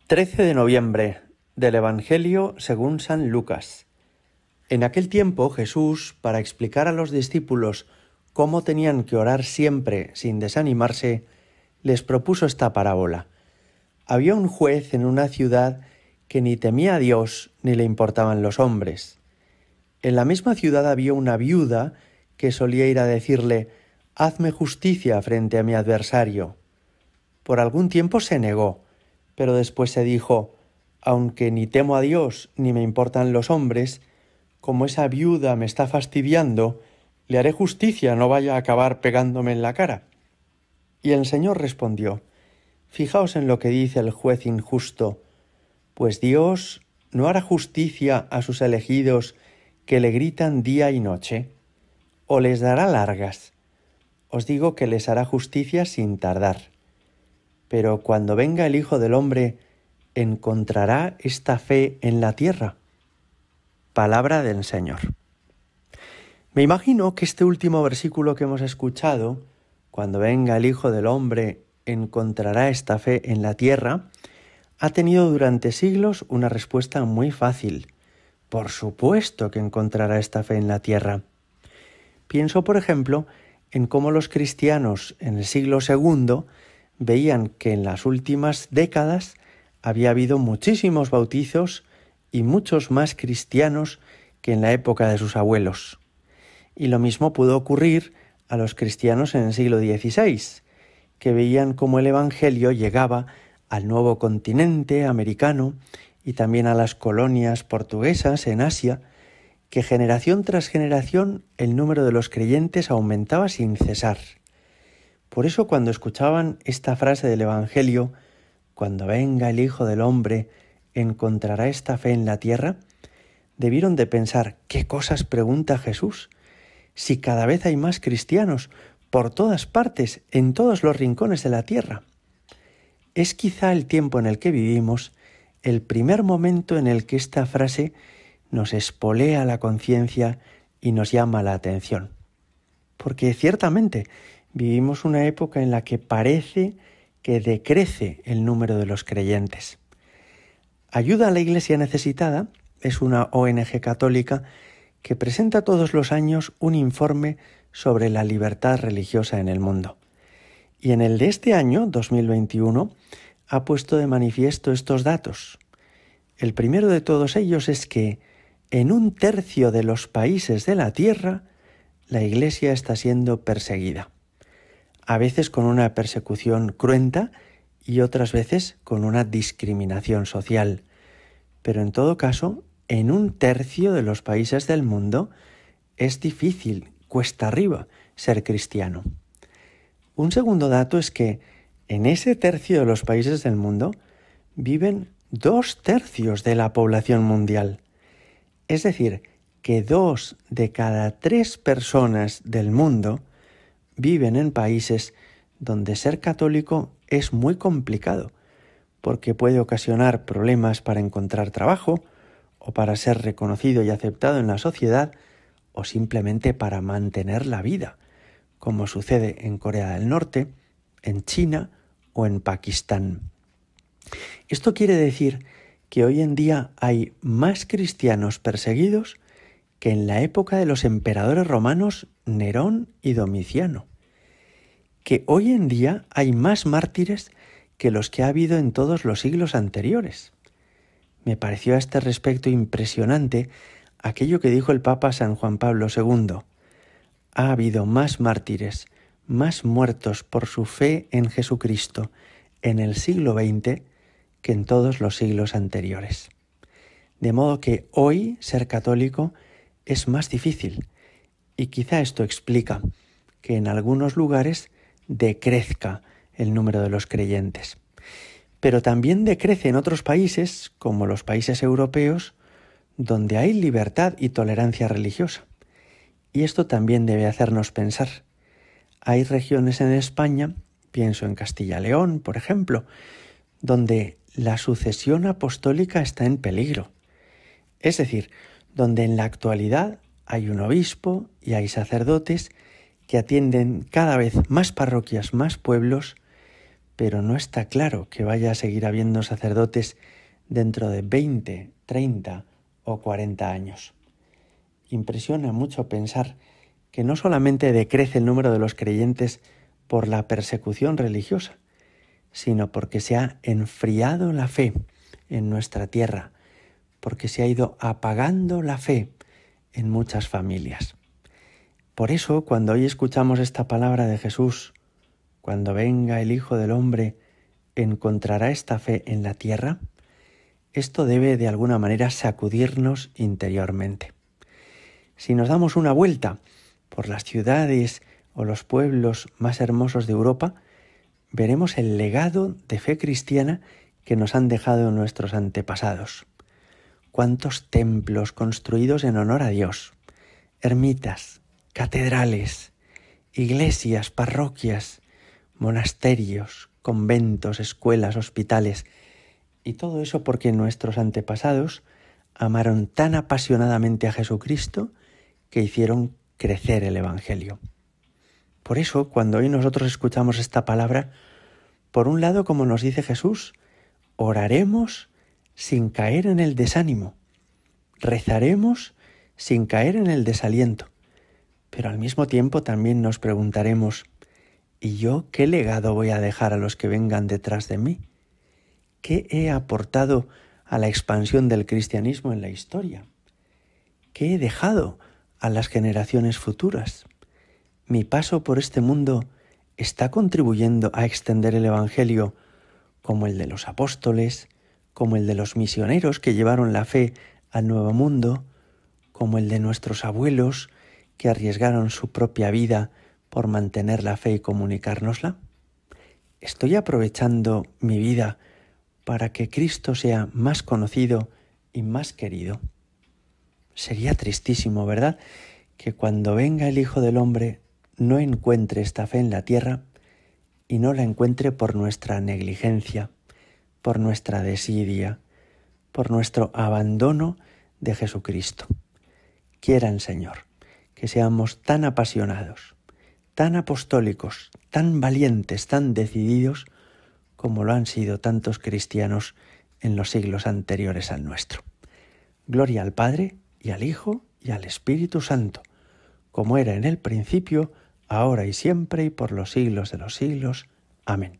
13 de noviembre del Evangelio según San Lucas. En aquel tiempo Jesús, para explicar a los discípulos cómo tenían que orar siempre sin desanimarse, les propuso esta parábola. Había un juez en una ciudad que ni temía a Dios ni le importaban los hombres. En la misma ciudad había una viuda que solía ir a decirle: «Hazme justicia frente a mi adversario». Por algún tiempo se negó, pero después se dijo: «Aunque ni temo a Dios ni me importan los hombres, como esa viuda me está fastidiando, le haré justicia, no vaya a acabar pegándome en la cara». Y el Señor respondió: «Fijaos en lo que dice el juez injusto, pues Dios no hará justicia a sus elegidos que le gritan día y noche, o les dará largas. Os digo que les hará justicia sin tardar. Pero cuando venga el Hijo del Hombre, ¿encontrará esta fe en la tierra?». Palabra del Señor. Me imagino que este último versículo que hemos escuchado, cuando venga el Hijo del Hombre, ¿encontrará esta fe en la tierra?, ha tenido durante siglos una respuesta muy fácil. Por supuesto que encontrará esta fe en la tierra. Pienso, por ejemplo, en cómo los cristianos en el siglo II veían que en las últimas décadas había habido muchísimos bautizos y muchos más cristianos que en la época de sus abuelos. Y lo mismo pudo ocurrir a los cristianos en el siglo XVI, que veían cómo el Evangelio llegaba al nuevo continente americano y también a las colonias portuguesas en Asia, que generación tras generación el número de los creyentes aumentaba sin cesar. Por eso, cuando escuchaban esta frase del Evangelio, «Cuando venga el Hijo del Hombre, ¿encontrará esta fe en la tierra?», debieron de pensar: ¿qué cosas pregunta Jesús? Si cada vez hay más cristianos por todas partes, en todos los rincones de la tierra. Es quizá el tiempo en el que vivimos el primer momento en el que esta frase nos espolea la conciencia y nos llama la atención. Porque ciertamente vivimos una época en la que parece que decrece el número de los creyentes. Ayuda a la Iglesia Necesitada es una ONG católica que presenta todos los años un informe sobre la libertad religiosa en el mundo. Y en el de este año, 2021, ha puesto de manifiesto estos datos. El primero de todos ellos es que en 1/3 de los países de la Tierra la Iglesia está siendo perseguida. A veces con una persecución cruenta y otras veces con una discriminación social. Pero en todo caso, en 1/3 de los países del mundo es difícil, cuesta arriba, ser cristiano. Un segundo dato es que en ese tercio de los países del mundo viven 2/3 de la población mundial. Es decir, que 2 de cada 3 personas del mundo viven en países donde ser católico es muy complicado, porque puede ocasionar problemas para encontrar trabajo, o para ser reconocido y aceptado en la sociedad, o simplemente para mantener la vida, como sucede en Corea del Norte, en China o en Pakistán. Esto quiere decir que hoy en día hay más cristianos perseguidos que en la época de los emperadores romanos Nerón y Domiciano. Que hoy en día hay más mártires que los que ha habido en todos los siglos anteriores. Me pareció a este respecto impresionante aquello que dijo el Papa San Juan Pablo II. Ha habido más mártires, más muertos por su fe en Jesucristo en el siglo XX que en todos los siglos anteriores. De modo que hoy ser católico es más difícil, y quizá esto explica que en algunos lugares decrezca el número de los creyentes. Pero también decrece en otros países, como los países europeos, donde hay libertad y tolerancia religiosa. Y esto también debe hacernos pensar. Hay regiones en España, pienso en Castilla y León, por ejemplo, donde la sucesión apostólica está en peligro. Es decir, donde en la actualidad hay un obispo y hay sacerdotes que atienden cada vez más parroquias, más pueblos, pero no está claro que vaya a seguir habiendo sacerdotes dentro de 20, 30 o 40 años. Impresiona mucho pensar que no solamente decrece el número de los creyentes por la persecución religiosa, sino porque se ha enfriado la fe en nuestra tierra, porque se ha ido apagando la fe en muchas familias. Por eso, cuando hoy escuchamos esta palabra de Jesús, cuando venga el Hijo del Hombre, ¿encontrará esta fe en la tierra? Esto debe de alguna manera sacudirnos interiormente. Si nos damos una vuelta por las ciudades o los pueblos más hermosos de Europa, veremos el legado de fe cristiana que nos han dejado nuestros antepasados. Cuántos templos construidos en honor a Dios, ermitas, catedrales, iglesias, parroquias, monasterios, conventos, escuelas, hospitales, y todo eso porque nuestros antepasados amaron tan apasionadamente a Jesucristo que hicieron crecer el Evangelio. Por eso, cuando hoy nosotros escuchamos esta palabra, por un lado, como nos dice Jesús, oraremos sin caer en el desánimo, rezaremos sin caer en el desaliento, pero al mismo tiempo también nos preguntaremos, ¿y yo qué legado voy a dejar a los que vengan detrás de mí? ¿Qué he aportado a la expansión del cristianismo en la historia? ¿Qué he dejado a las generaciones futuras? ¿Mi paso por este mundo está contribuyendo a extender el Evangelio como el de los apóstoles, como el de los misioneros que llevaron la fe al Nuevo Mundo, como el de nuestros abuelos que arriesgaron su propia vida por mantener la fe y comunicárnosla? ¿Estoy aprovechando mi vida para que Cristo sea más conocido y más querido? Sería tristísimo, ¿verdad?, que cuando venga el Hijo del Hombre no encuentre esta fe en la tierra y no la encuentre por nuestra negligencia, por nuestra desidia, por nuestro abandono de Jesucristo. Quiera el Señor que seamos tan apasionados, tan apostólicos, tan valientes, tan decididos como lo han sido tantos cristianos en los siglos anteriores al nuestro. Gloria al Padre, y al Hijo, y al Espíritu Santo, como era en el principio, ahora y siempre, y por los siglos de los siglos. Amén.